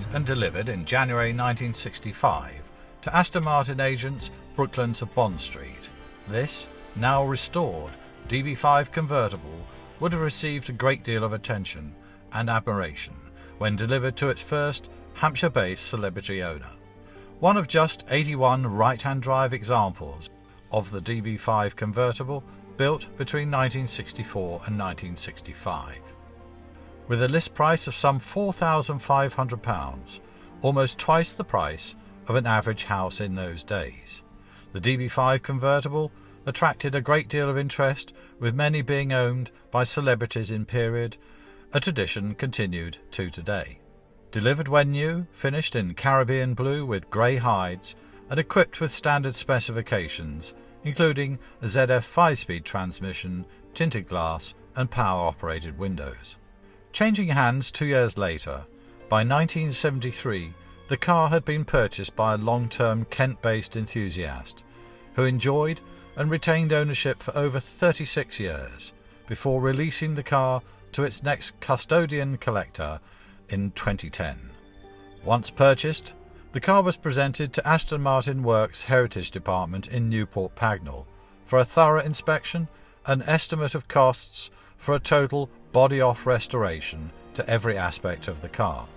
Presented and delivered in January 1965 to Aston Martin agents Brooklands of Bond Street, this, now restored, DB5 Convertible would have received a great deal of attention and admiration when delivered to its first Hampshire-based celebrity owner. One of just 81 right-hand drive examples of the DB5 Convertible built between 1964 and 1965. With a list price of some £4,500, almost twice the price of an average house in those days, the DB5 Convertible attracted a great deal of interest, with many being owned by celebrities in period, a tradition continued to today. Delivered when new, finished in Caribbean blue with grey hides, and equipped with standard specifications, including a ZF 5-speed transmission, tinted glass and power-operated windows. Changing hands 2 years later, by 1973 the car had been purchased by a long-term Kent-based enthusiast, who enjoyed and retained ownership for over 36 years, before releasing the car to its next custodian collector in 2010. Once purchased, the car was presented to Aston Martin Works Heritage Department in Newport Pagnell for a thorough inspection and estimate of costs for a total body-off restoration to every aspect of the car.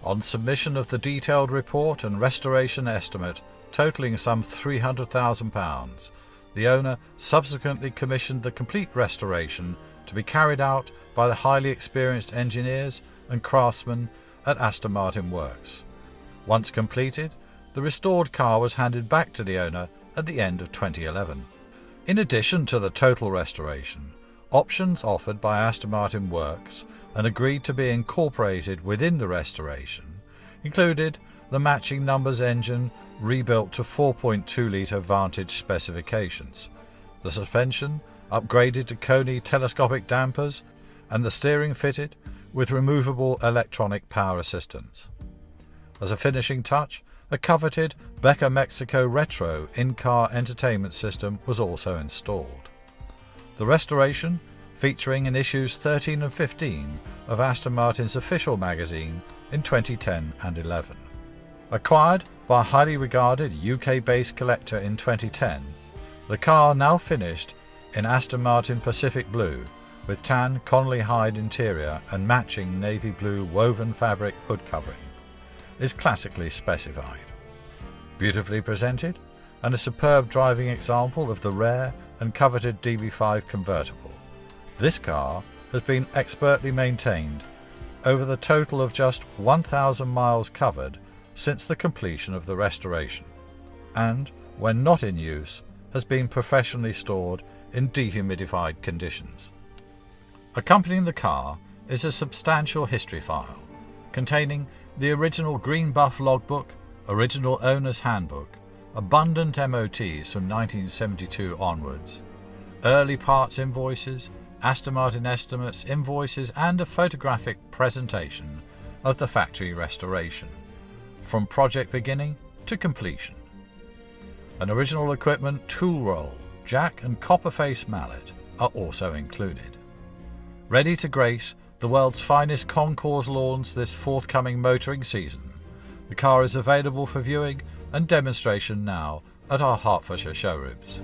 On submission of the detailed report and restoration estimate totalling some £300,000, the owner subsequently commissioned the complete restoration to be carried out by the highly experienced engineers and craftsmen at Aston Martin Works. Once completed, the restored car was handed back to the owner at the end of 2011. In addition to the total restoration, options offered by Aston Martin Works and agreed to be incorporated within the restoration included the matching numbers engine rebuilt to 4.2-litre Vantage specifications, the suspension upgraded to Coney telescopic dampers, and the steering fitted with removable electronic power assistance. As a finishing touch, a coveted Becker Mexico Retro in-car entertainment system was also installed. The restoration, featuring in issues 13 and 15 of Aston Martin's official magazine in 2010 and 11. Acquired by a highly regarded UK-based collector in 2010, the car, now finished in Aston Martin Pacific Blue with tan Connolly hide interior and matching navy blue woven fabric hood covering, is classically specified. Beautifully presented and a superb driving example of the rare and coveted DB5 Convertible, this car has been expertly maintained over the total of just 1,000 miles covered since the completion of the restoration, and, when not in use, has been professionally stored in dehumidified conditions. Accompanying the car is a substantial history file containing the original green buff logbook, original owner's handbook, abundant MOTs from 1972 onwards, early parts invoices, Aston Martin estimates, invoices and a photographic presentation of the factory restoration, from project beginning to completion. An original equipment tool roll, jack and copper-face mallet are also included. Ready to grace the world's finest concours lawns this forthcoming motoring season, the car is available for viewing and demonstration now at our Hertfordshire showrooms.